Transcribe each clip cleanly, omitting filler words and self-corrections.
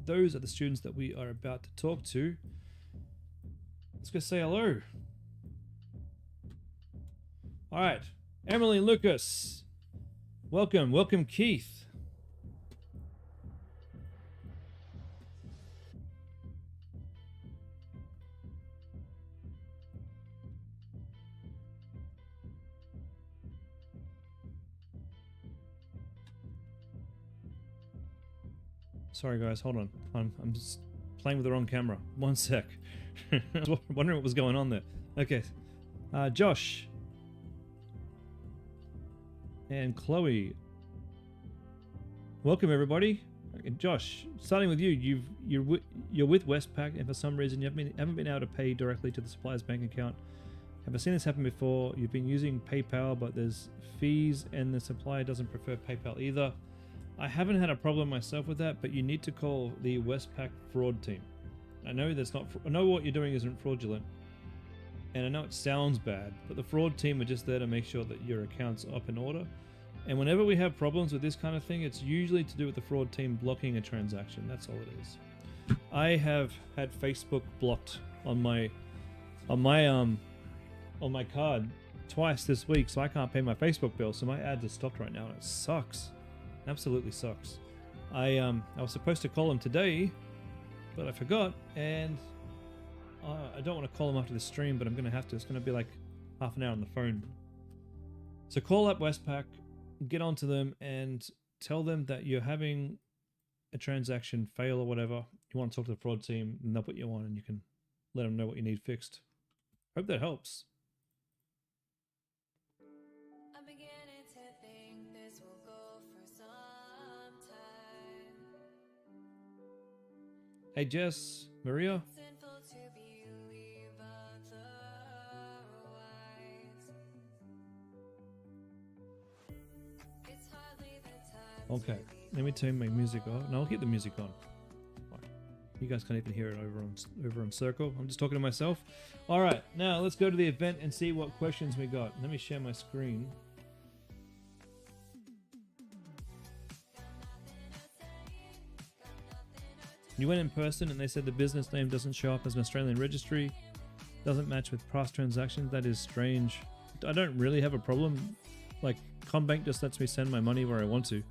those are the students that we are about to talk to. Let's go say hello. All right, Emily and Lucas. Welcome, welcome Keith. Sorry guys, hold on. I'm just playing with the wrong camera. One sec. I was wondering what was going on there. Okay. Josh. And Chloe. Welcome everybody. Okay, Josh, starting with you. You're with Westpac and for some reason you haven't been able to pay directly to the supplier's bank account. Have I seen this happen before? You've been using PayPal, but there's fees and the supplier doesn't prefer PayPal either. I haven't had a problem myself with that, but you need to call the Westpac fraud team. I know that's not. I know what you're doing isn't fraudulent, and I know it sounds bad, but the fraud team are just there to make sure that your account's up in order. And whenever we have problems with this kind of thing, it's usually to do with the fraud team blocking a transaction. That's all it is. I have had Facebook blocked on my card twice this week, so I can't pay my Facebook bill. So my ads are stopped right now, and it sucks. Absolutely sucks. I was supposed to call him today, but I forgot, and I don't want to call him after the stream, but I'm going to have to. It's going to be like half an hour on the phone. So call up Westpac, get onto them, and tell them that you're having a transaction fail or whatever. You want to talk to the fraud team, and they'll put you on, and you can let them know what you need fixed. Hope that helps. Hey Jess, Maria. Okay, let me turn my music off. No, I'll keep the music on. You guys can't even hear it over on Circle. I'm just talking to myself. All right, now let's go to the event and see what questions we got. Let me share my screen. You went in person and they said the business name doesn't show up as an Australian registry, doesn't match with past transactions. That is strange. I don't really have a problem. Like, CommBank just lets me send my money where I want to.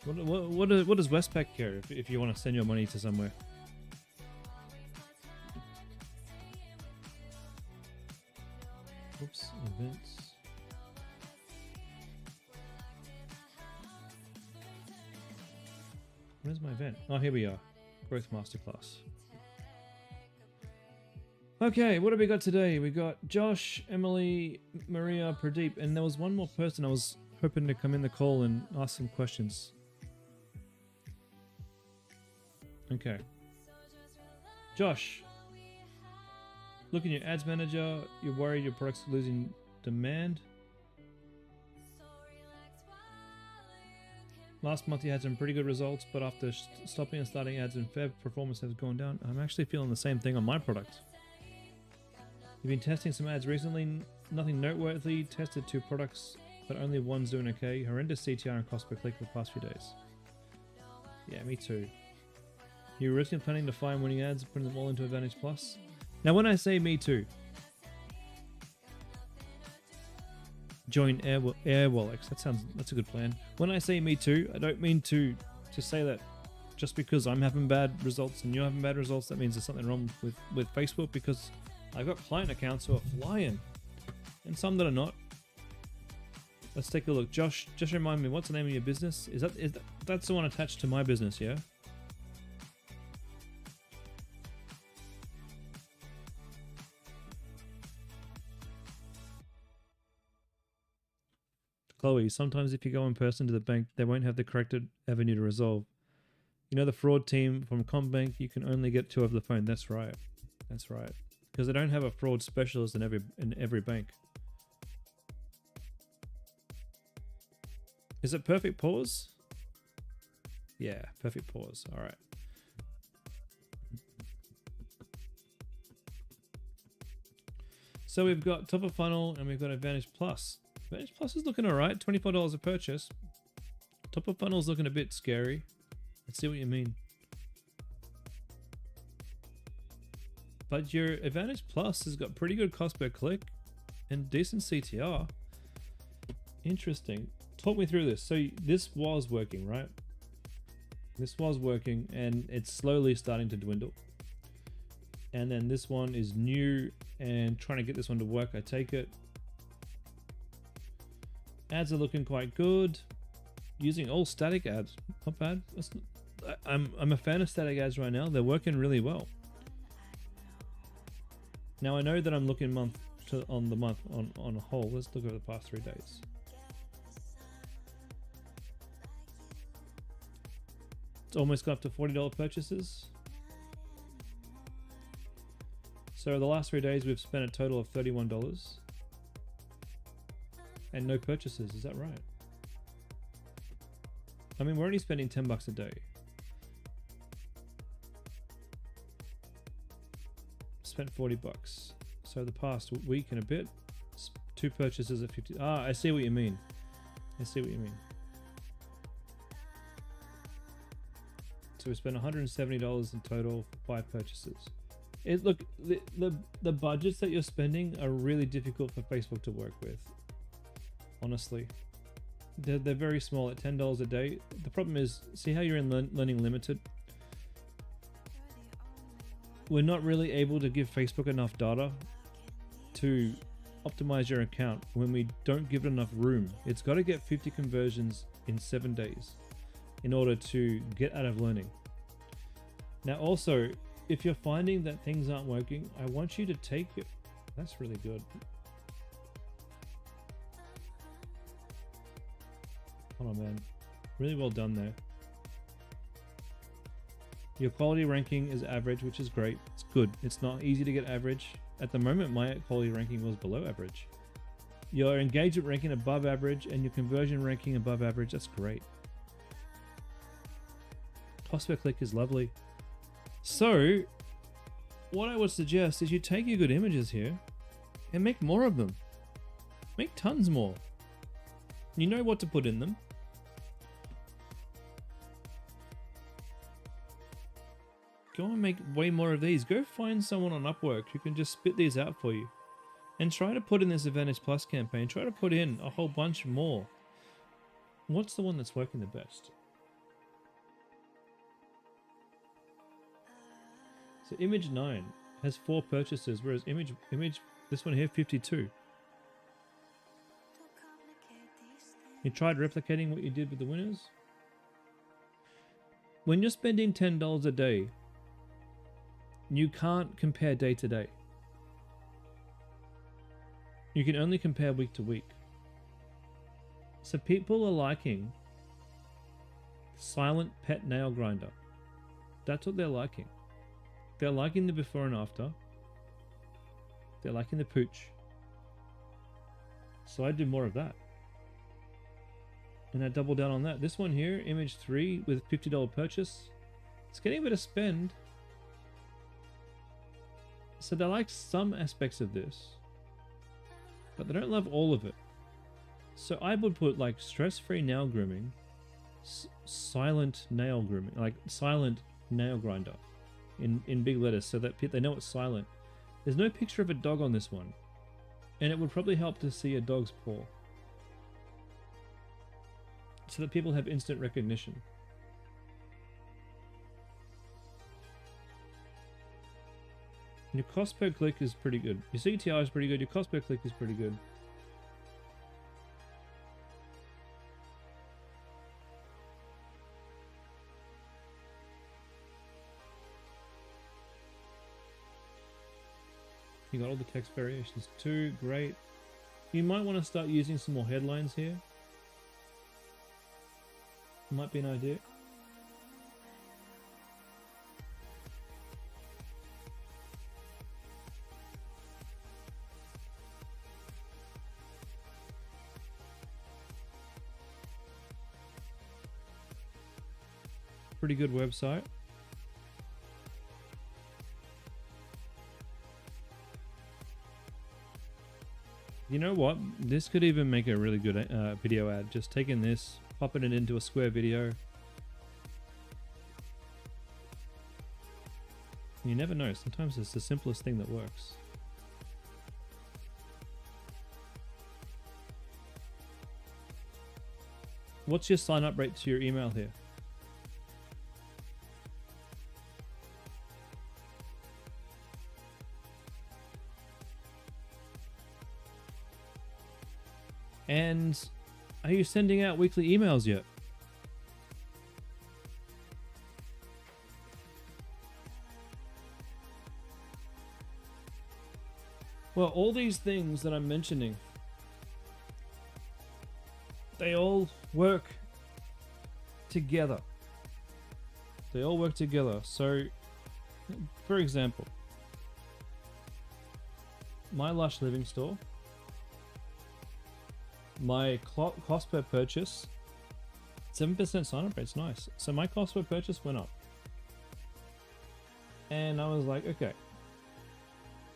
What does Westpac care if you want to send your money to somewhere? Oops, events. Where's my event? Oh, here we are. Growth Masterclass. Okay, what have we got today? We got Josh, Emily, Maria, Pradeep, and there was one more person I was hoping to come in the call and ask some questions. Okay. Josh, look in your ads manager. You're worried your product's losing demand. Last month you had some pretty good results, but after stopping and starting ads in Feb, performance has gone down. I'm actually feeling the same thing on my product. You've been testing some ads recently, nothing noteworthy. Tested 2 products, but only one's doing okay. Horrendous CTR and cost per click the past few days. Yeah, me too. You're originally planning to find winning ads and putting them all into Advantage Plus. Now when I say me too, join Airwallex. That's a good plan. When I say me too, I don't mean to say that just because I'm having bad results and you're having bad results, that means there's something wrong with Facebook, because I've got client accounts who are flying and some that are not. Let's take a look. Josh, just remind me, what's the name of your business? That's the one attached to my business, yeah? Chloe, sometimes if you go in person to the bank, they won't have the correct avenue to resolve. You know the fraud team from CommBank, you can only get 2 over the phone. That's right. That's right. Because they don't have a fraud specialist in every bank. Is it perfect pause? Yeah, perfect pause. All right. So we've got top of funnel and we've got Advantage Plus. Advantage Plus is looking all right. $24 a purchase. Top of funnel is looking a bit scary. Let's see what you mean. But your Advantage Plus has got pretty good cost per click and decent CTR. Interesting. Talk me through this. So this was working, right? This was working and it's slowly starting to dwindle. And then this one is new and trying to get this one to work. I take it. Ads are looking quite good. Using all static ads, not bad. I'm a fan of static ads right now. They're working really well. Now I know that I'm looking on a whole. Let's look over the past 3 days. It's almost got up to $40 purchases. So the last 3 days we've spent a total of $31 and no purchases. Is that right? I mean, we're only spending $10 a day. Spent $40. So the past week and a bit, 2 purchases at 50. Ah, I see what you mean. I see what you mean. So we spent $170 in total, 5 purchases. Look, the budgets that you're spending are really difficult for Facebook to work with. Honestly, they're very small at $10 a day. The problem is, see how you're in Learning Limited? We're not really able to give Facebook enough data to optimize your account when we don't give it enough room. It's got to get 50 conversions in 7 days in order to get out of learning. Now also, if you're finding that things aren't working, I want you to take it. That's really good. Hold on, man. Really well done there. Your quality ranking is average, which is great. It's good. It's not easy to get average. At the moment, my quality ranking was below average. Your engagement ranking above average and your conversion ranking above average. That's great. Cost per click is lovely. So, what I would suggest is you take your good images here and make more of them. Make tons more. You know what to put in them. Go and make way more of these. Go find someone on Upwork who can just spit these out for you. And try to put in this Advantage Plus campaign. Try to put in a whole bunch more. What's the one that's working the best? So image 9 has 4 purchases, whereas image this one here 52. You tried replicating what you did with the winners? When you're spending $10 a day, you can't compare day to day. You can only compare week to week. So people are liking silent pet nail grinder. That's what they're liking. They're liking the before and after. They're liking the pooch. So I do more of that. And I double down on that. This one here, image 3 with $50 purchase. It's getting a bit of spend. So they like some aspects of this, but they don't love all of it. So I would put like stress-free nail grooming, silent nail grooming, like silent nail grinder in big letters so that they know it's silent. There's no picture of a dog on this one, and it would probably help to see a dog's paw so that people have instant recognition. Your cost per click is pretty good. Your CTR is pretty good. Your cost per click is pretty good. You got all the text variations too. Great. You might want to start using some more headlines here. Might be an idea. Pretty good website. You know what? This could even make a really good video ad. Just taking this, popping it into a square video. You never know. Sometimes it's the simplest thing that works. What's your sign up rate to your email here? And are you sending out weekly emails yet? Well, all these things that I'm mentioning, they all work together. They all work together. So, for example, my Lush Living store, my cost per purchase, 7% sign up rate's nice. So my cost per purchase went up. And I was like, okay,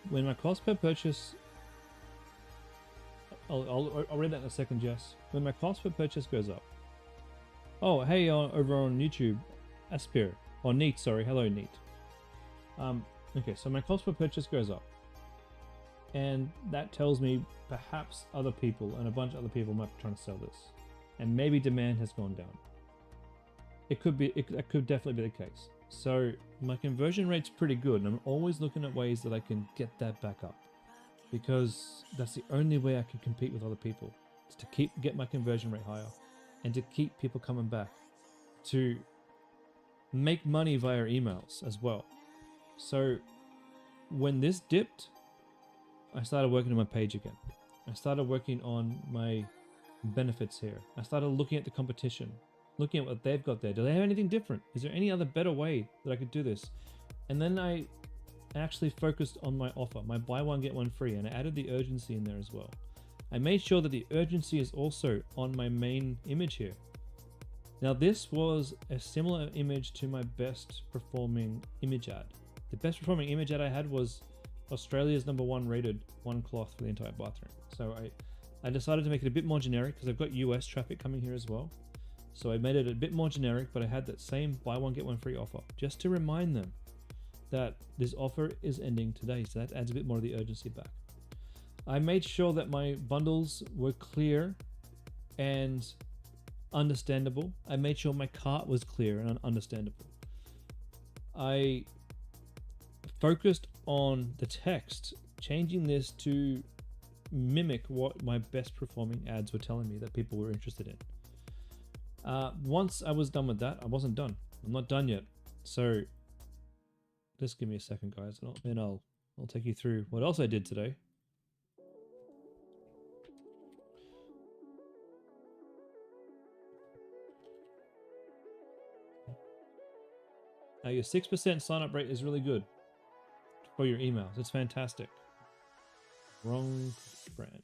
when my cost per purchase, I'll read that in a second, Jess. When my cost per purchase goes up. Oh, hey, over on YouTube, Aspir, or Neat, sorry, hello Neat. Okay, so my cost per purchase goes up. And that tells me perhaps other people and a bunch of other people might be trying to sell this. And maybe demand has gone down. It could be, that could definitely be the case. So my conversion rate's pretty good, and I'm always looking at ways that I can get that back up, because that's the only way I can compete with other people, is to get my conversion rate higher and to keep people coming back, to make money via emails as well. So when this dipped, I started working on my page again. I started working on my benefits here. I started looking at the competition, looking at what they've got there. Do they have anything different? Is there any other better way that I could do this? And then I actually focused on my offer, my buy one get one free, and I added the urgency in there as well. I made sure that the urgency is also on my main image here. Now this was a similar image to my best performing image ad. The best performing image ad I had was Australia's #1 rated one cloth for the entire bathroom. So I decided to make it a bit more generic because I've got US traffic coming here as well. So I made it a bit more generic, but I had that same buy one get one free offer just to remind them that this offer is ending today. So that adds a bit more of the urgency back. I made sure that my bundles were clear and understandable. I made sure my cart was clear and understandable. I focused on the text, changing this to mimic what my best performing ads were telling me that people were interested in. Once I was done with that, I wasn't done. I'm not done yet. So just give me a second, guys, and I'll take you through what else I did today. Now your 6% sign up rate is really good for your emails. It's fantastic. Wrong brand.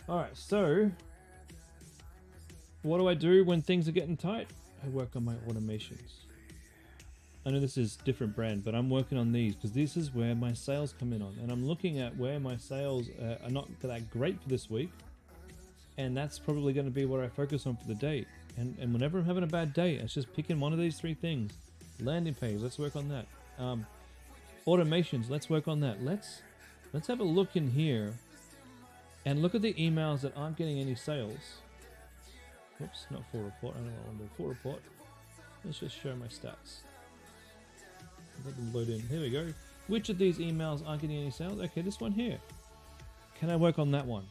Alright, so what do I do when things are getting tight? I work on my automations. I know this is different brand, but I'm working on these because this is where my sales come in on. And I'm looking at where my sales are not that great for this week. And that's probably going to be what I focus on for the day. And whenever I'm having a bad day, it's just picking one of these three things. Landing page, let's work on that. Automations, let's work on that. Let's have a look in here and look at the emails that aren't getting any sales. Whoops, not full report. I don't know what I want to do. Full report. Let's just show my stats. Let them load in. Here we go. Which of these emails aren't getting any sales? Okay, this one here. Can I work on that one?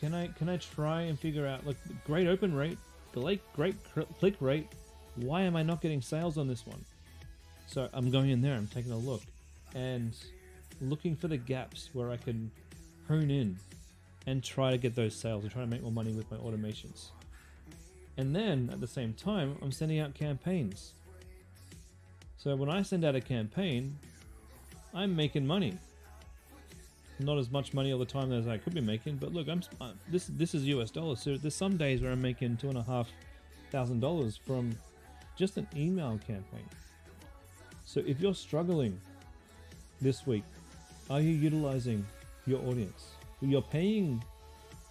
Can I try and figure out, look, great open rate, great click rate. Why am I not getting sales on this one? So I'm going in there, I'm taking a look and looking for the gaps where I can hone in and try to get those sales and try to make more money with my automations. And then at the same time, I'm sending out campaigns. So when I send out a campaign, I'm making money. Not as much money all the time as I could be making, but look, this is US dollars. So there's some days where I'm making $2,500 from just an email campaign. So if you're struggling this week, are you utilizing your audience? You're paying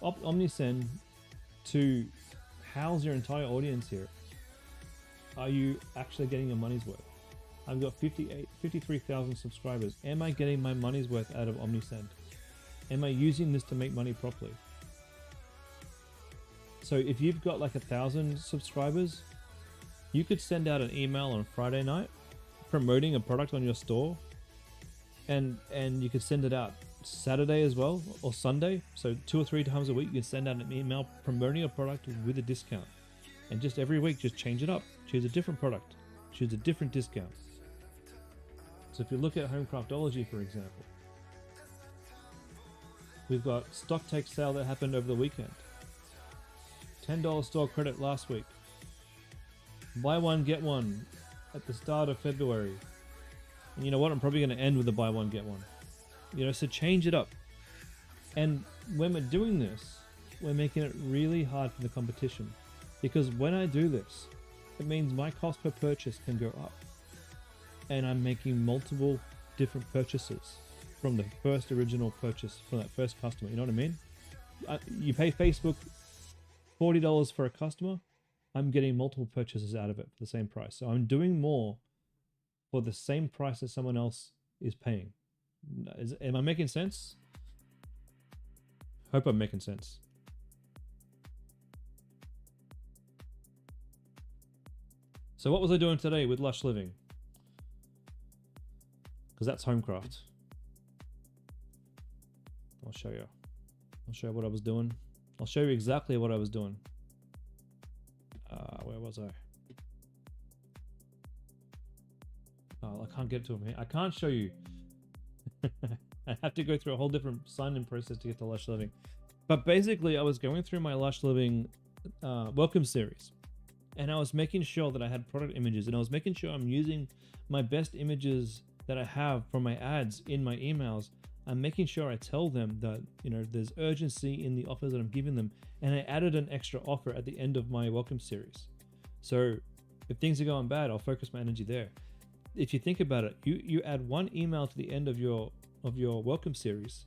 OmniSend to house your entire audience here. Are you actually getting your money's worth? I've got 53,000 subscribers. Am I getting my money's worth out of OmniSend? Am I using this to make money properly? So if you've got like 1,000 subscribers, you could send out an email on Friday night promoting a product on your store, and you could send it out Saturday as well, or Sunday. So 2 or 3 times a week you can send out an email promoting a product with a discount, and just every week just change it up. Choose a different product, choose a different discount. So if you look at Homecraftology, for example, we've got stock take sale that happened over the weekend, $10 store credit last week, buy one get one at the start of February, and you know what, I'm probably going to end with a buy one get one. You know, so change it up. And when we're doing this, we're making it really hard for the competition, because when I do this, it means my cost per purchase can go up, and I'm making multiple different purchases from the first original purchase from that first customer. You know what I mean? You pay Facebook $40 for a customer, I'm getting multiple purchases out of it for the same price. So I'm doing more for the same price as someone else is paying. Am I making sense? Hope I'm making sense. So what was I doing today with Lush Living? Because that's Homecraft. I'll show you. I'll show you what I was doing. I'll show you exactly what I was doing. Where was I? Oh, I can't get to him here. I can't show you. I have to go through a whole different sign-in process to get to Lush Living. But basically, I was going through my Lush Living welcome series, and I was making sure that I had product images, and I was making sure I'm using my best images that I have from my ads in my emails. I'm making sure I tell them that, you know, there's urgency in the offers that I'm giving them, and I added an extra offer at the end of my welcome series. So if things are going bad, I'll focus my energy there. If you think about it, you add one email to the end of your welcome series,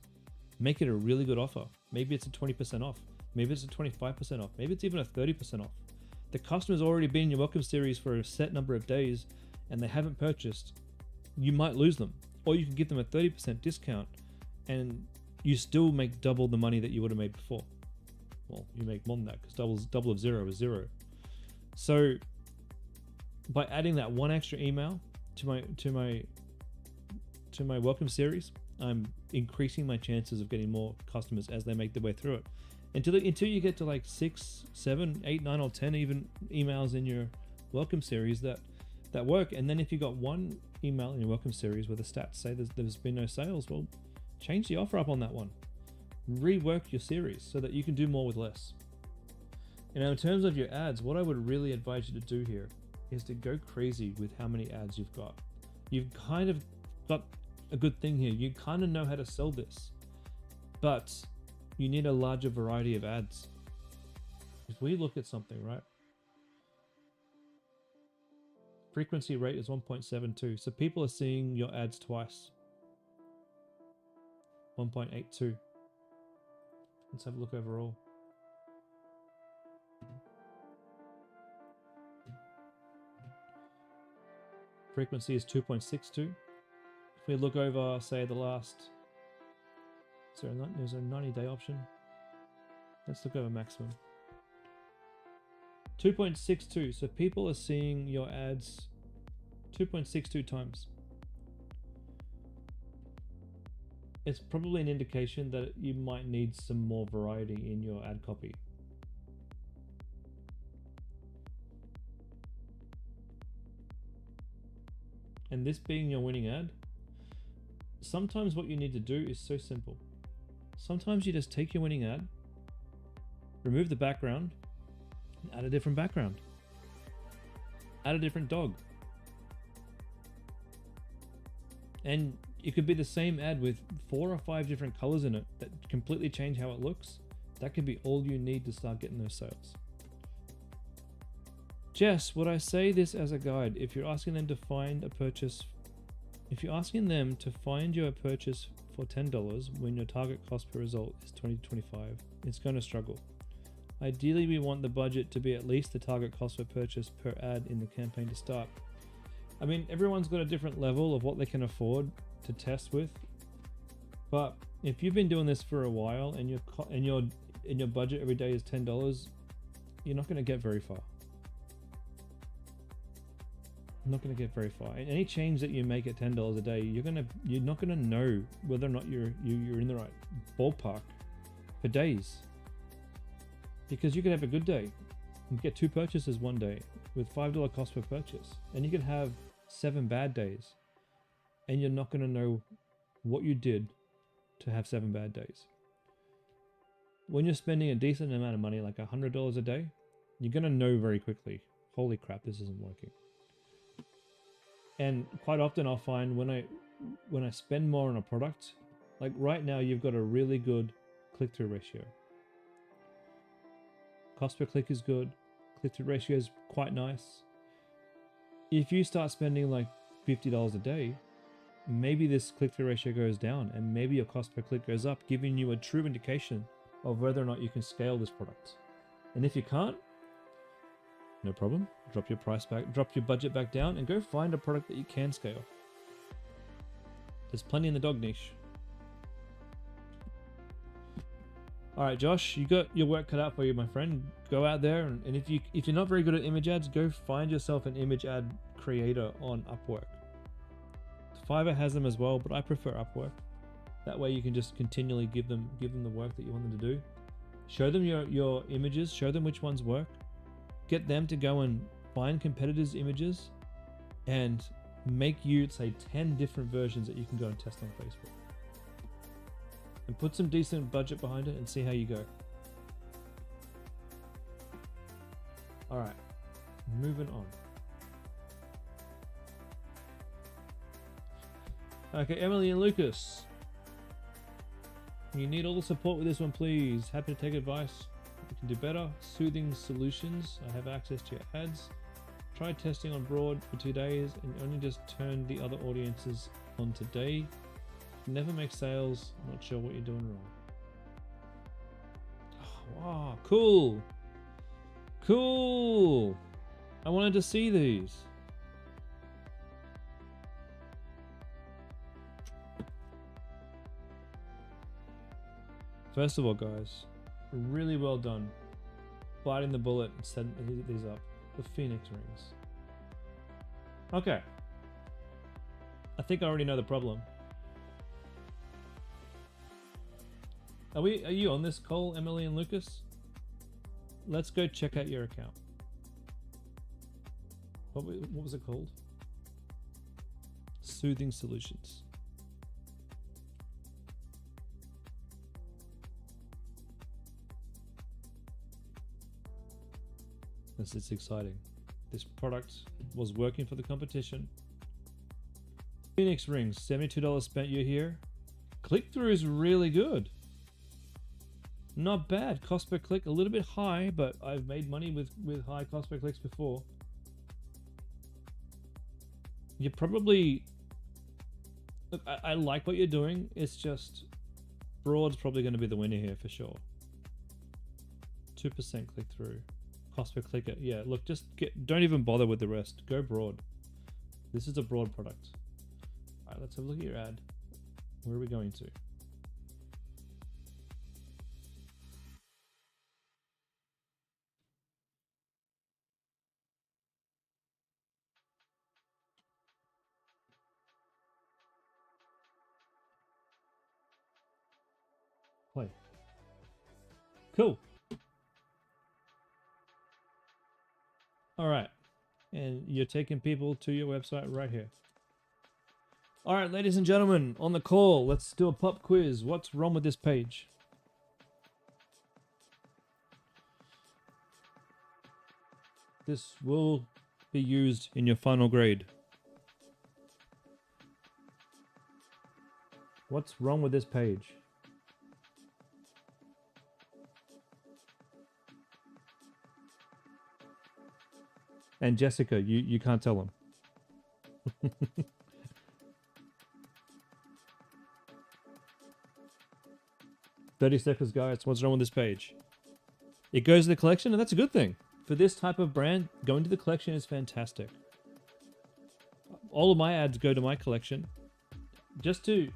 make it a really good offer. Maybe it's a 20% off, maybe it's a 25% off, maybe it's even a 30% off. The customer's already been in your welcome series for a set number of days and they haven't purchased. You might lose them, or you can give them a 30% discount and you still make double the money that you would have made before. Well, you make more than that, because double of zero is zero. So by adding that one extra email to my welcome series, I'm increasing my chances of getting more customers as they make their way through it. Until you get to like 6, 7, 8, 9, or 10 even emails in your welcome series that work. And then if you got one email in your welcome series where the stats say there's been no sales, well, change the offer up on that one. Rework your series so that you can do more with less. You know, in terms of your ads, what I would really advise you to do here is to go crazy with how many ads you've got. You've kind of got a good thing here. You kind of know how to sell this, but you need a larger variety of ads. If we look at something, right? Frequency rate is 1.72. So people are seeing your ads twice. 1.82. Let's have a look overall. Frequency is 2.62. If we look over, say, the last... There's a 90-day option. Let's look over maximum. 2.62. So people are seeing your ads 2.62 times. It's probably an indication that you might need some more variety in your ad copy. And this being your winning ad, sometimes what you need to do is so simple. Sometimes you just take your winning ad, remove the background, and add a different background. Add a different dog. And it could be the same ad with 4 or 5 different colors in it that completely change how it looks. That could be all you need to start getting those sales. Jess, would I say this as a guide? If you're asking them to find a purchase, if you're asking them to find you a purchase for $10 when your target cost per result is $20 to $25. It's going to struggle. Ideally, we want the budget to be at least the target cost per purchase per ad in the campaign to start. I mean, everyone's got a different level of what they can afford to test with, but if you've been doing this for a while and your budget every day is $10, you're not going to get very far. Not going to get very far. And any change that you make at $10 a day, you're not going to know whether or not you're in the right ballpark for days, because you could have a good day and get 2 purchases one day with $5 cost per purchase, and you could have 7 bad days, and you're not going to know what you did to have 7 bad days. When you're spending a decent amount of money, like $100 a day, you're going to know very quickly, holy crap, this isn't working. And quite often I'll find when I spend more on a product, like right now you've got a really good click-through ratio. Cost per click is good, click-through ratio is quite nice. If you start spending like $50 a day, maybe this click-through ratio goes down and maybe your cost per click goes up, giving you a true indication of whether or not you can scale this product. And if you can't, no problem. Drop your price back, drop your budget back down, and go find a product that you can scale. There's plenty in the dog niche. All right, Josh, you got your work cut out for you, my friend. Go out there, and if you're not very good at image ads, go find yourself an image ad creator on Upwork. Fiverr has them as well, but I prefer Upwork. That way you can just continually give them the work that you want them to do. Show them your images, show them which ones work. Get them to go and find competitors' images and make you, say, 10 different versions that you can go and test on Facebook. And put some decent budget behind it and see how you go. All right, moving on. Okay, Emily and Lucas. You need all the support with this one, please. Happy to take advice. You can do better. Soothing solutions. I have access to your ads. Try testing on broad for 2 days and only just turn the other audiences on today. Never make sales. Not sure what you're doing wrong. Oh, wow, cool. Cool. I wanted to see these. First of all, guys, really well done. Biting the bullet and setting these up. The Phoenix rings. Okay. I think I already know the problem. Are you on this call, Emily and Lucas? Let's go check out your account. What was it called? Soothing Solutions. It's exciting. This product was working for the competition. Phoenix rings, $72 spent, you here. Click-through is really good. Not bad. Cost per click a little bit high, but I've made money with high cost per clicks before. You probably... Look, I like what you're doing. It's just broad's probably going to be the winner here for sure. 2% click-through. Cost per click, yeah, look, don't even bother with the rest. Go broad. This is a broad product. All right, let's have a look at your ad. Where are we going to? Play. Cool. All right, and you're taking people to your website right here. All right, ladies and gentlemen, on the call, let's do a pop quiz. What's wrong with this page? This will be used in your final grade. What's wrong with this page? And Jessica, you can't tell them. 30 seconds, guys. What's wrong with this page? It goes to the collection, and that's a good thing. For this type of brand, going to the collection is fantastic. All of my ads go to my collection just to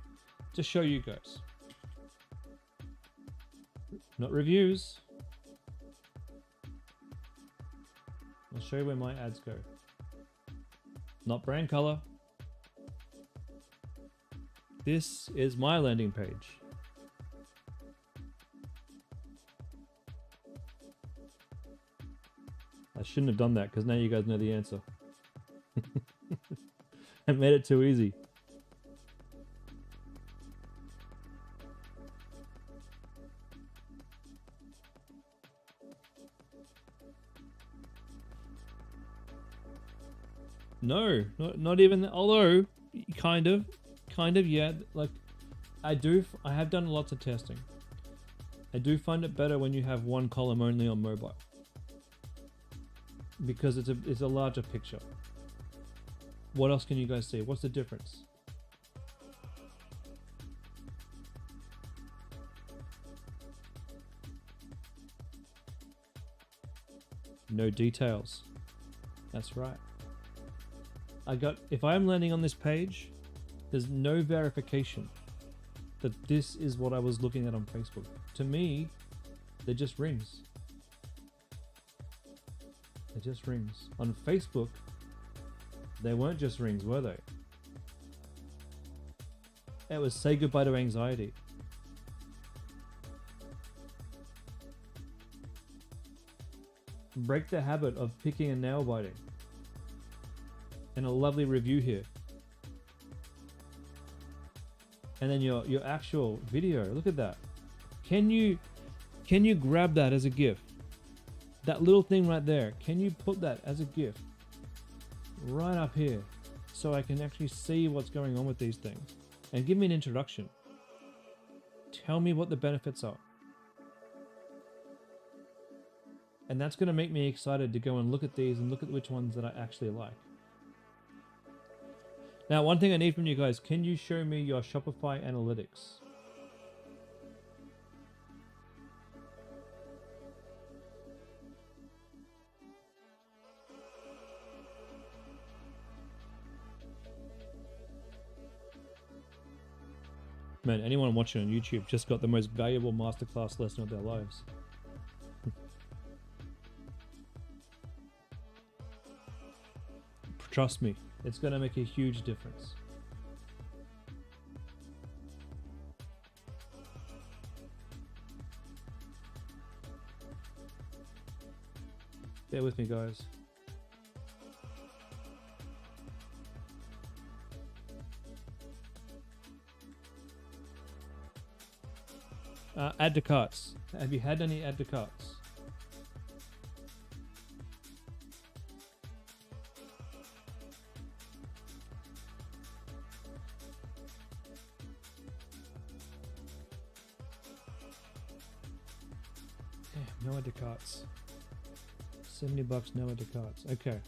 show you guys. Not reviews. I'll show you where my ads go. Not brand color. This is my landing page. I shouldn't have done that because now you guys know the answer. I made it too easy. No, not even, although kind of, yeah. Like I have done lots of testing. I do find it better when you have one column only on mobile, because it's a larger picture. What else can you guys see? What's the difference? No details. That's right. If I'm landing on this page, there's no verification that this is what I was looking at on Facebook. To me, they're just rings. They're just rings. On Facebook, they weren't just rings, were they? It was say goodbye to anxiety. Break the habit of picking and nail biting. And a lovely review here. And then your actual video, look at that. Can you grab that as a GIF? That little thing right there, can you put that as a GIF right up here so I can actually see what's going on with these things? And give me an introduction. Tell me what the benefits are. And that's going to make me excited to go and look at these and look at which ones that I actually like. Now, one thing I need from you guys, can you show me your Shopify analytics? Man, anyone watching on YouTube just got the most valuable masterclass lesson of their lives. Trust me, it's going to make a huge difference. Bear with me, guys. Add to carts. Have you had any add to carts? No add to carts. $70, no add to carts. Okay.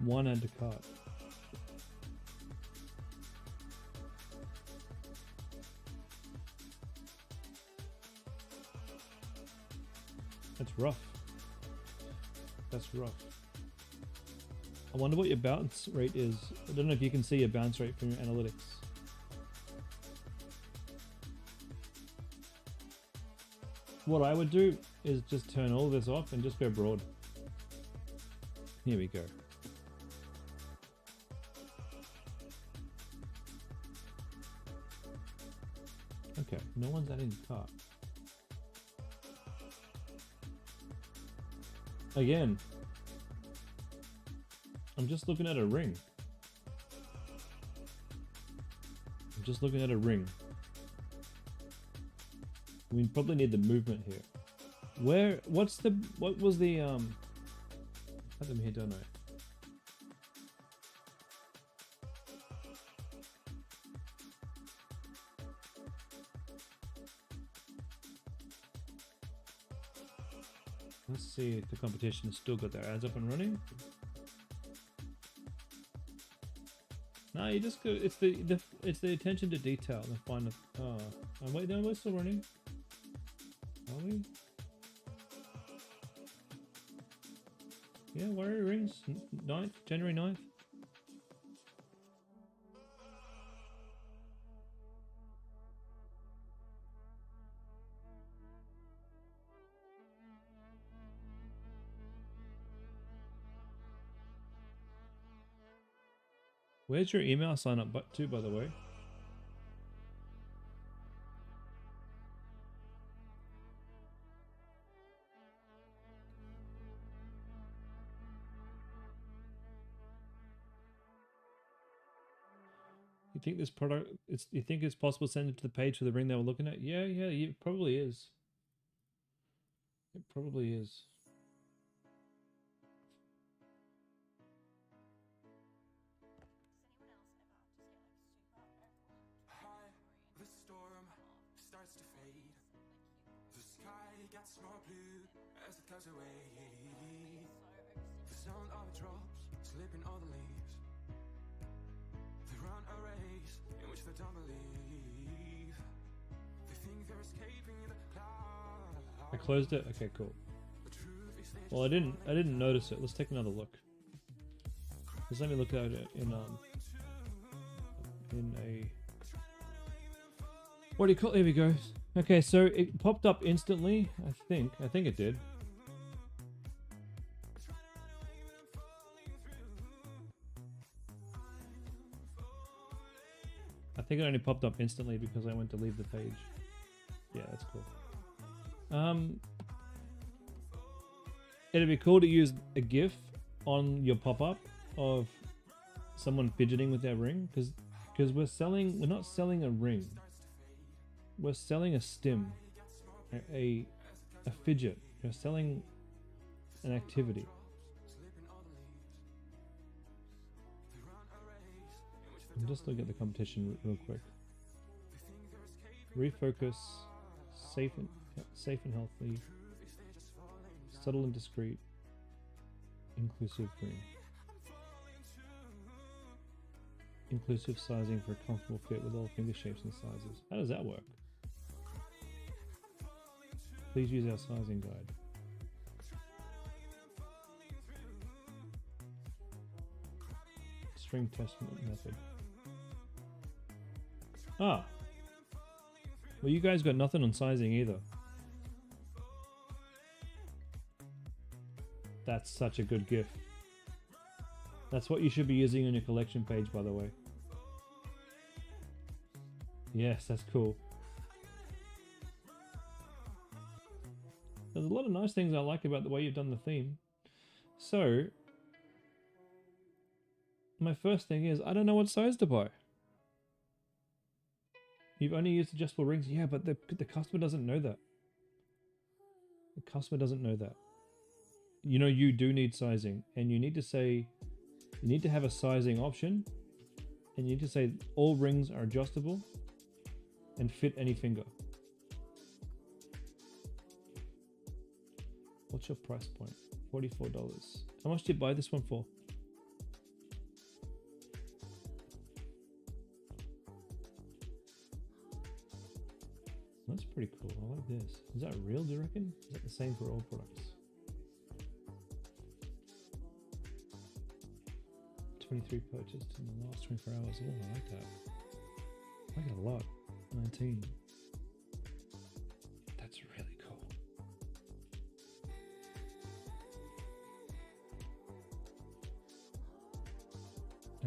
One add to cart. That's rough. That's rough. I wonder what your bounce rate is. I don't know if you can see your bounce rate from your analytics. What I would do is just turn all this off and just go broad. Here we go. Okay, no one's adding the cart. Again, I'm just looking at a ring. I'm just looking at a ring. We probably need the movement here. What was the, I have them here, don't I? Let's see if the competition has still got their ads up and running. No, you just go. It's the attention to detail. The fun of. Oh, wait, no, we're still running. Are we? Yeah, Warrior Rings, 9th, January 9th. Where's your email sign up to, by the way? You think this product, you think it's possible to send it to the page for the ring they were looking at? Yeah, it probably is. It probably is. The storm starts to fade. The sky gets more blue as it goes away. The sound of drops slipping on the leaves. They run a race in which they don't believe. They think they're escaping the clouds. I closed it. Okay, cool. Well, I didn't notice it. Let's take another look. Just let me look at it in a. What do you call it? Here we go. Okay, so it popped up instantly. I think it did. I think it only popped up instantly because I went to leave the page. Yeah, that's cool. It'd be cool to use a GIF on your pop-up of someone fidgeting with their ring, because we're not selling a ring. We're selling a stim, a fidget. We're selling an activity. I'm just looking at the competition real quick. Refocus, safe and healthy, subtle and discreet, inclusive ring. Inclusive sizing for a comfortable fit with all finger shapes and sizes. How does that work? Please use our sizing guide. String testament method. Ah. Well, you guys got nothing on sizing either. That's such a good GIF. That's what you should be using on your collection page, by the way. Yes, that's cool. There's a lot of nice things I like about the way you've done the theme. So, my first thing is, I don't know what size to buy. You've only used adjustable rings? Yeah, but the customer doesn't know that. The customer doesn't know that. You know, you do need sizing, and you need to say, you need to have a sizing option, and you need to say all rings are adjustable and fit any finger. What's your price point? $44. How much did you buy this one for? That's pretty cool. I like this. Is that real, do you reckon? Is that the same for all products? 23 purchased in the last 24 hours. Oh, I like that. I like it a lot. 19. That's really cool.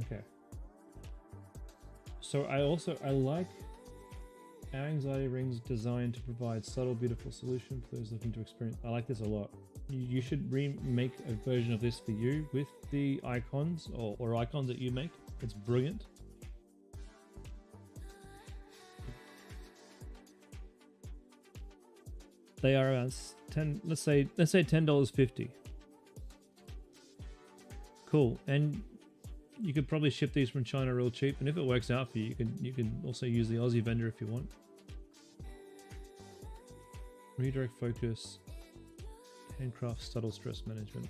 Okay. So I like our anxiety rings designed to provide subtle, beautiful solution for those looking to experience. I like this a lot. You should remake a version of this for you with the icons or icons that you make. It's brilliant. They are around 10. Let's say $10.50. Cool, and you could probably ship these from China real cheap. And if it works out for you, you can also use the Aussie vendor if you want. Redirect focus. Handcraft subtle stress management.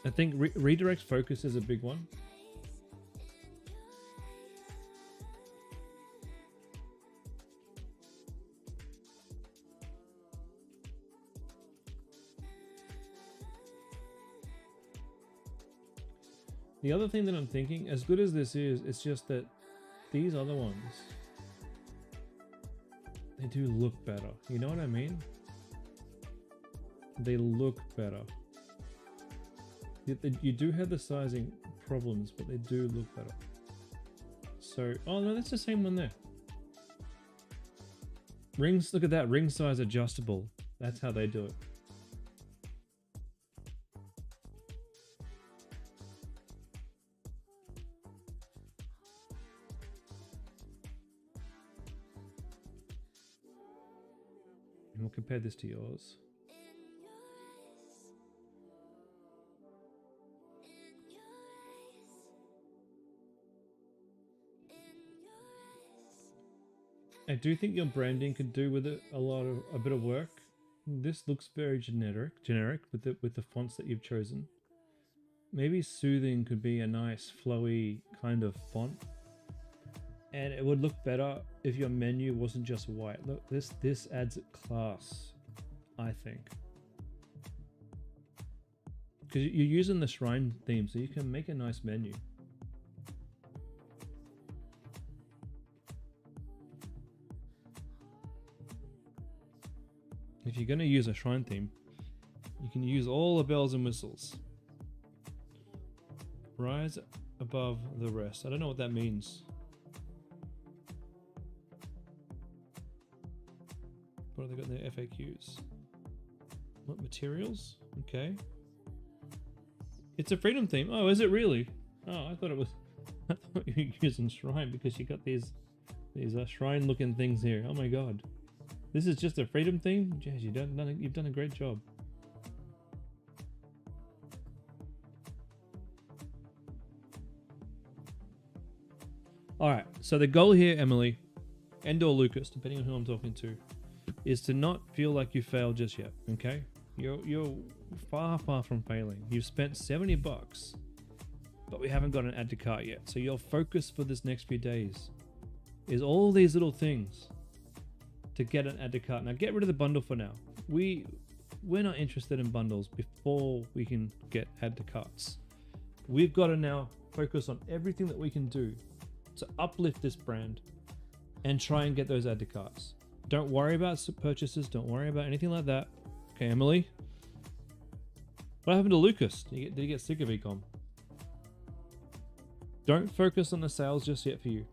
I think redirect focus is a big one. The other thing that I'm thinking, as good as this is, it's just that these other ones, they do look better. You know what I mean? They look better. You do have the sizing problems, but they do look better. So, oh no, that's the same one there. Rings, look at that, ring size adjustable. That's how they do it. And we'll compare this to yours. I do think your branding could do with it a bit of work. This looks very generic with the fonts that you've chosen. Maybe soothing could be a nice flowy kind of font. And it would look better if your menu wasn't just white. Look, this adds class, I think. Because you're using the shrine theme, so you can make a nice menu. If you're going to use a shrine theme, you can use all the bells and whistles. Rise above the rest. I don't know what that means. What have they got in their FAQs? What materials? Okay. It's a freedom theme. Oh, is it really? Oh, I thought it was. I thought you were using shrine because you got these shrine looking things here. Oh my god. This is just a freedom theme? Jeez, you've done a great job. Alright, so the goal here, Emily, and or Lucas, depending on who I'm talking to, is to not feel like you failed just yet, okay? You're far from failing. You've spent $70, but we haven't got an add to cart yet. So your focus for this next few days is all these little things to get an add to cart. Now get rid of the bundle for now. We're not interested in bundles before we can get add to carts. We've got to now focus on everything that we can do to uplift this brand and try and get those add to carts. Don't worry about purchases. Don't worry about anything like that. Okay, Emily. What happened to Lucas? Did he get sick of ecom? Don't focus on the sales just yet for you.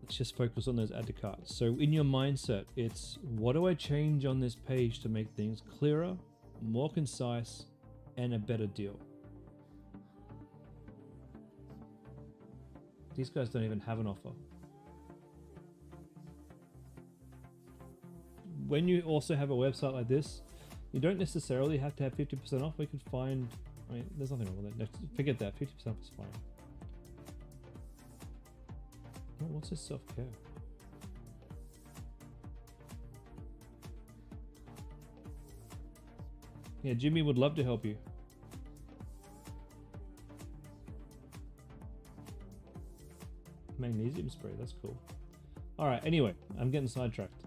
Let's just focus on those add to carts. So in your mindset, it's what do I change on this page to make things clearer, more concise, and a better deal? These guys don't even have an offer. When you also have a website like this, you don't necessarily have to have 50% off. We could find, I mean, there's nothing wrong with it. Forget that, 50% off is fine. Oh, what's this self-care? Yeah, Jimmy would love to help you. Magnesium spray, that's cool. All right, anyway, I'm getting sidetracked.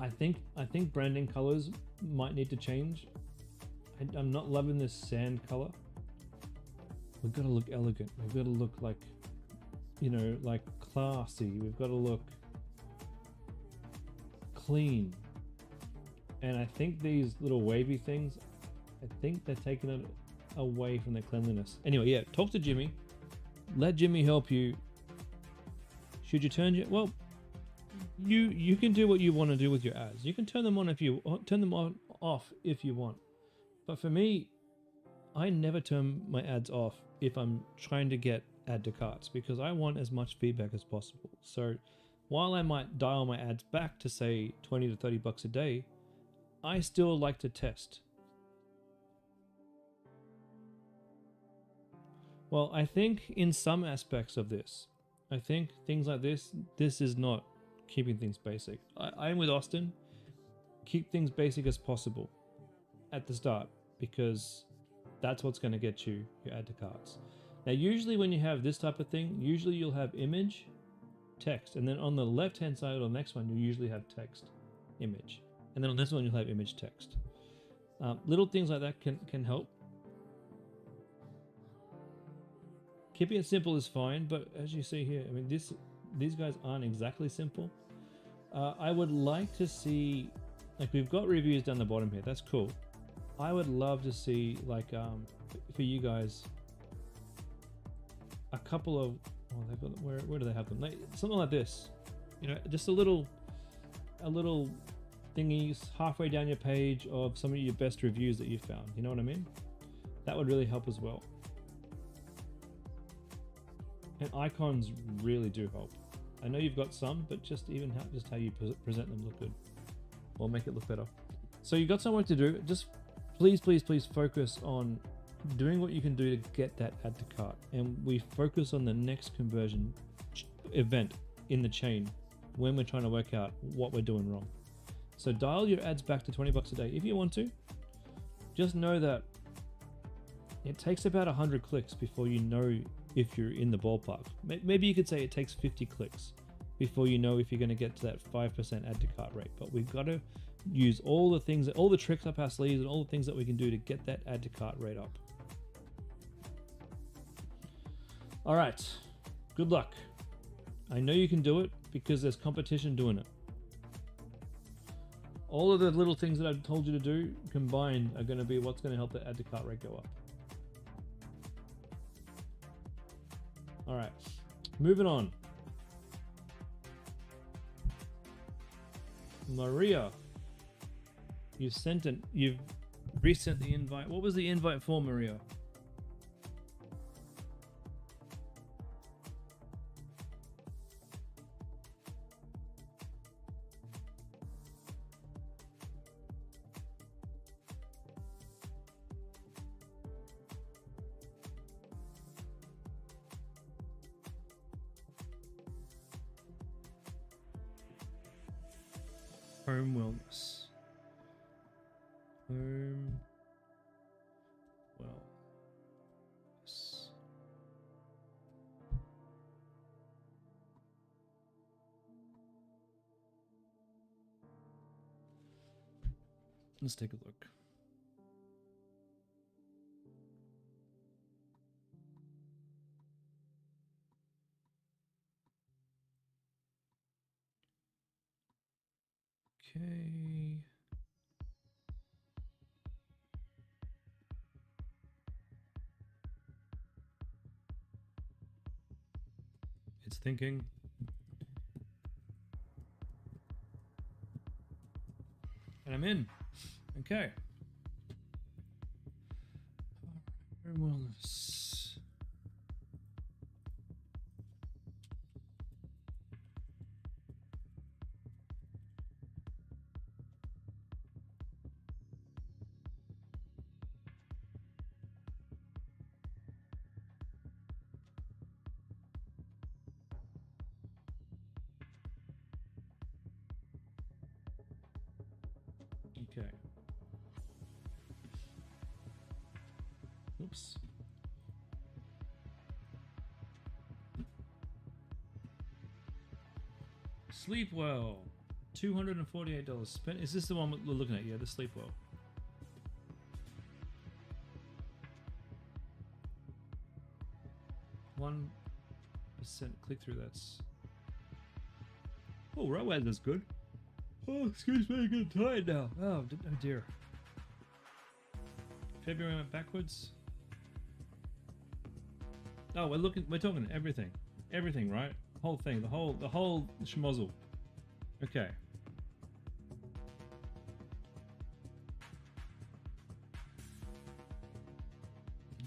I think branding colors might need to change. I'm not loving this sand color. We've got to look elegant. We've got to look like, you know, like classy. We've got to look clean. And I think these little wavy things, I think they're taking it away from their cleanliness. Anyway, yeah, talk to Jimmy. Let Jimmy help you. Should you turn it? Well, you can do what you want to do with your ads. You can turn them on off if you want. But for me, I never turn my ads off if I'm trying to get add to carts because I want as much feedback as possible. So while I might dial my ads back to say 20 to 30 bucks a day, I still like to test. Well, I think in some aspects of this, I think things like this is not keeping things basic. I'm with Austin. Keep things basic as possible. at the start, because that's what's going to get you your add to carts. Now, usually when you have this type of thing, usually you'll have image, text, and then on the left hand side or the next one, you usually have text, image, and then on this one you'll have image, text. Little things like that can help. Keeping it simple is fine, but as you see here, I mean, these guys aren't exactly simple. I would like to see, like, we've got reviews down the bottom here. That's cool. I would love to see, like, for you guys, a couple of, oh, they've got, where do they have them? Like, something like this, you know, just a little thingies halfway down your page of some of your best reviews that you found. You know what I mean? That would really help as well. And icons really do help. I know you've got some, but just even how you present them look good, or make it look better. So you've got some work to do. Just please focus on doing what you can do to get that add to cart, and we focus on the next conversion event in the chain when we're trying to work out what we're doing wrong. So dial your ads back to 20 bucks a day if you want to. Just know that it takes about 100 clicks before you know if you're in the ballpark. Maybe you could say it takes 50 clicks before you know if you're going to get to that 5% add to cart rate. But we've got to use all the things, all the tricks up our sleeves, and all the things that we can do to get that add to cart rate up. All right, good luck. I know you can do it because there's competition doing it. All of the little things that I've told you to do combined are going to be what's going to help the add to cart rate go up. All right, moving on. Maria, you've resent the invite. What was the invite for, Maria? Home wellness. Home wellness. Let's take a look. Okay. It's thinking. And I'm in. Okay. Wellness. Okay. Oops. Sleep well. $248 spent. Is this the one we're looking at? Yeah, the Sleep well. %1 click through. That's. Oh, ROAS is good. Oh, excuse me, I get tired now. Oh dear. February went backwards. Oh, we're talking everything, right? Whole thing, the whole schmozzle. Okay.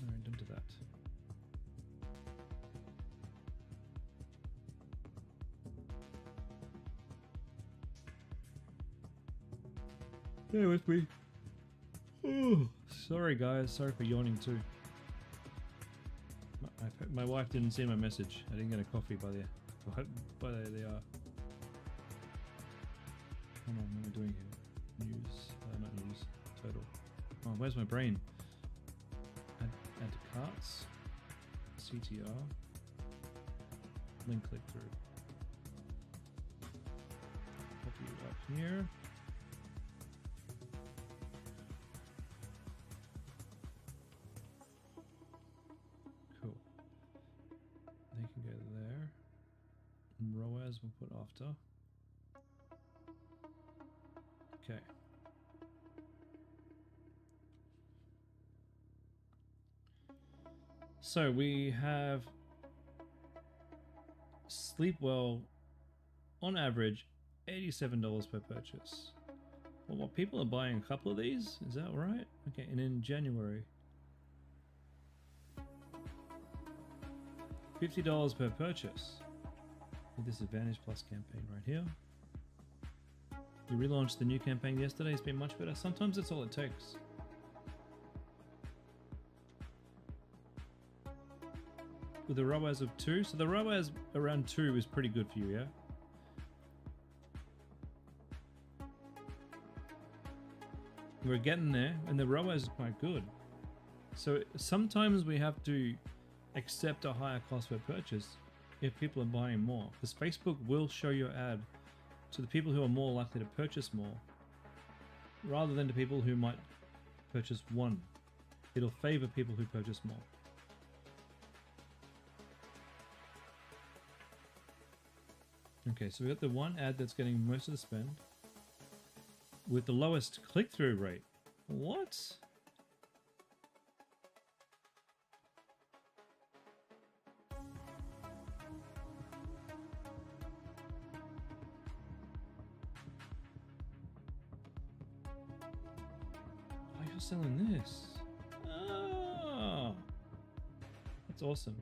Alright, done to that. Bear with me. Oh, sorry guys, sorry for yawning too. My wife didn't see my message. I didn't get a coffee by the Come on, what am I doing here? News, not news, total. Where's my brain? Add to carts. CTR. Link click through. Copy it up here. Cool. They can go there. ROAS we'll put after. Okay. So we have Sleep Well on average $87 per purchase. Well, what people are buying a couple of these, is that right? Okay, and in January $50 per purchase. This Advantage Plus campaign right here. You relaunched the new campaign yesterday, it's been much better. Sometimes that's all it takes. With a ROAS of 2, so the ROAS around 2 is pretty good for you, yeah? We're getting there, and the ROAS is quite good. So sometimes we have to accept a higher cost per purchase if people are buying more, because Facebook will show your ad to the people who are more likely to purchase more, rather than to people who might purchase one. It'll favor people who purchase more. Okay, so we got the one ad that's getting most of the spend with the lowest click-through rate. What? Oh, you're selling this. Oh, that's awesome.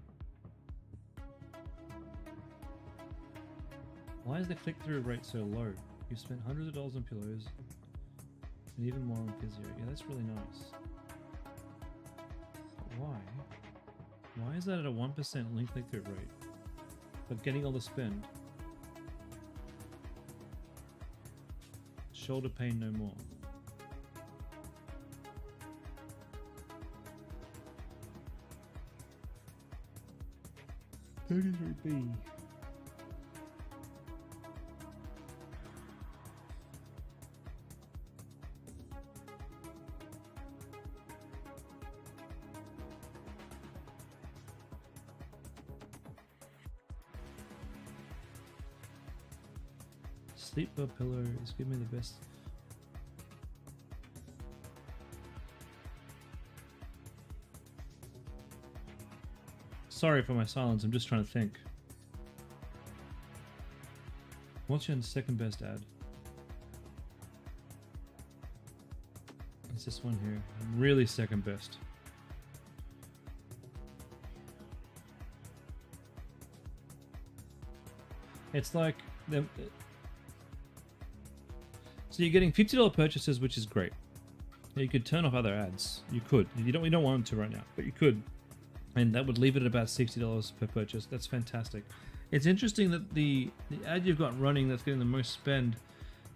Why is the click-through rate so low? You've spent hundreds of dollars on pillows and even more on physio. Yeah, that's really nice. But why? Why is that at a 1% link click-through rate, but getting all the spend? Shoulder pain no more. $33B. Sleep Well pillow is giving me the best. Sorry for my silence, I'm just trying to think. What's your second best ad? It's this one here. Really second best. It's like the. So you're getting $50 purchases, which is great. You could turn off other ads. You could. We don't want to right now, but you could. And that would leave it at about $60 per purchase. That's fantastic. It's interesting that the ad you've got running that's getting the most spend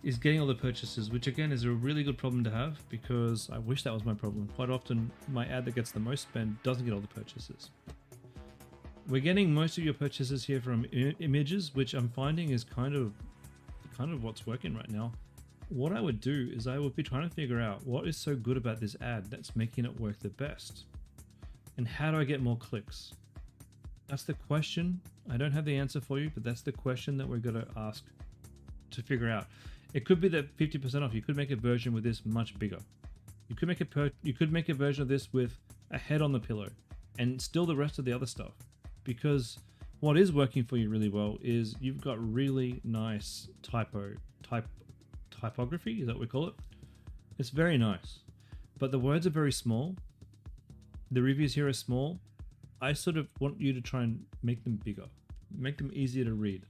is getting all the purchases, which again is a really good problem to have, because I wish that was my problem. Quite often my ad that gets the most spend doesn't get all the purchases. We're getting most of your purchases here from images, which I'm finding is kind of what's working right now. What I would do is I would be trying to figure out what is so good about this ad that's making it work the best. And how do I get more clicks? That's the question. I don't have the answer for you, but that's the question that we're going to ask to figure out. It could be that 50% off. You could make a version with this much bigger. You could make a version of this with a head on the pillow and still the rest of the other stuff. Because what is working for you really well is you've got really nice typography, is that what we call it? It's very nice. But the words are very small. The reviews here are small. I sort of want you to try and make them bigger, make them easier to read.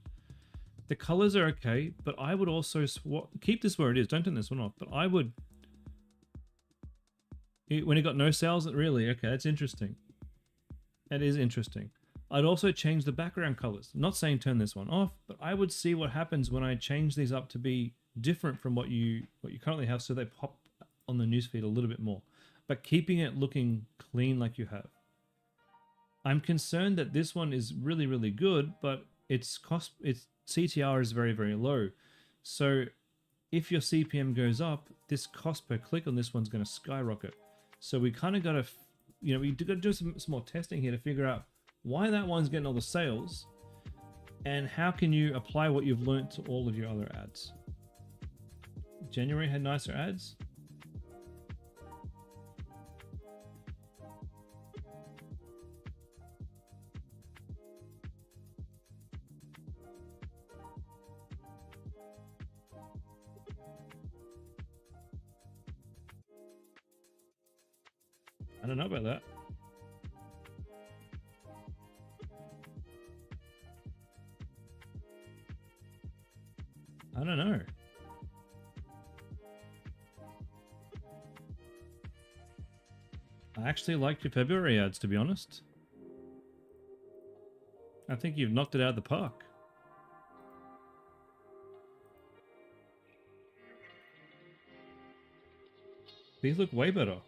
The colors are okay, but I would also keep this where it is. Don't turn this one off. But I would, when it got no sales, really, okay, that's interesting. That is interesting. I'd also change the background colors. I'm not saying turn this one off, but I would see what happens when I change these up to be different from what you currently have, so they pop on the newsfeed a little bit more. but keeping it looking clean like you have. I'm concerned that this one is really, really good, but its CTR is very, very low. So if your CPM goes up, this cost per click on this one's going to skyrocket. So we kind of got to, we got to do some more testing here to figure out why that one's getting all the sales, and how can you apply what you've learned to all of your other ads. January had nicer ads. I don't know about that. I don't know. I actually liked your February ads, to be honest. I think you've knocked it out of the park. These look way better.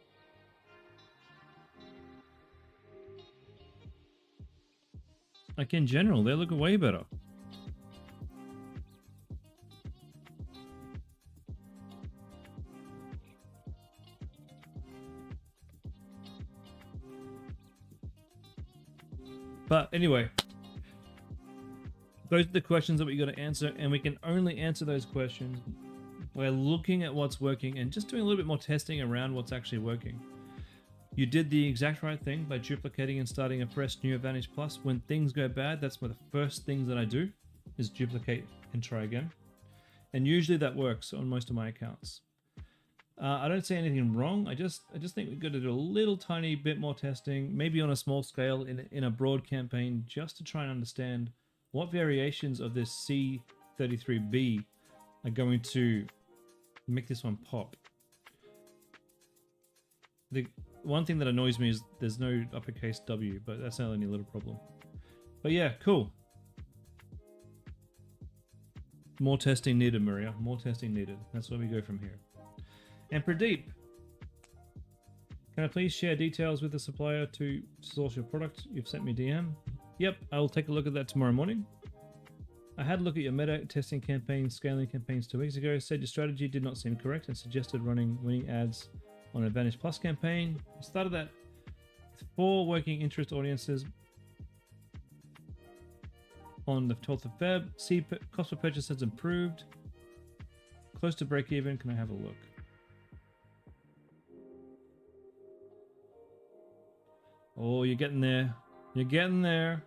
Like in general, they look way better. But anyway, those are the questions that we got to answer, and we can only answer those questions by looking at what's working and just doing a little bit more testing around what's actually working. You did the exact right thing by duplicating and starting a fresh new Advantage Plus. When things go bad, that's one of the first things that I do, is duplicate and try again. And usually that works on most of my accounts. I don't see anything wrong. I just think we've got to do a little tiny bit more testing, maybe on a small scale in a broad campaign, just to try and understand what variations of this C33B are going to make this one pop. The one thing that annoys me is there's no uppercase W, but that's only a little problem. But yeah, cool. More testing needed, Maria. More testing needed. That's where we go from here. And Pradeep, can I please share details with the supplier to source your product? You've sent me DM. Yep, I will take a look at that tomorrow morning. I had a look at your meta testing campaign, scaling campaigns 2 weeks ago. Said your strategy did not seem correct and suggested running winning ads on an Advantage Plus campaign. I started that with 4 working interest audiences on the 12th of Feb. See, cost per purchase has improved. Close to break even. Can I have a look? Oh, you're getting there. You're getting there.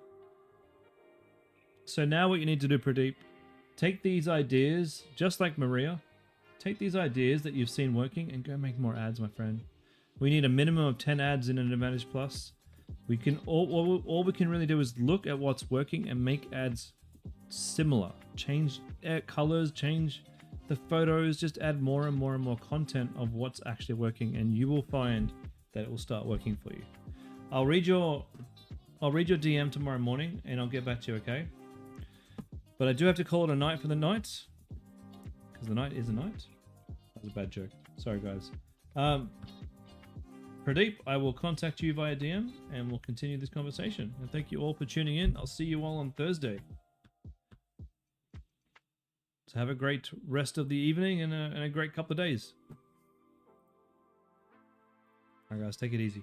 So now what you need to do, Pradeep, take these ideas, just like Maria, take these ideas that you've seen working and go make more ads, my friend. We need a minimum of 10 ads in an Advantage Plus. We can all we can really do is look at what's working and make ads similar. Change colors, change the photos, just add more and more and more content of what's actually working, and you will find that it will start working for you. I'll read your DM tomorrow morning and I'll get back to you, okay? But I do have to call it a night for the night, because the night is a night. That was a bad joke. Sorry, guys. Pradeep, I will contact you via DM and we'll continue this conversation. And thank you all for tuning in. I'll see you all on Thursday. So have a great rest of the evening and a great couple of days. All right, guys, take it easy.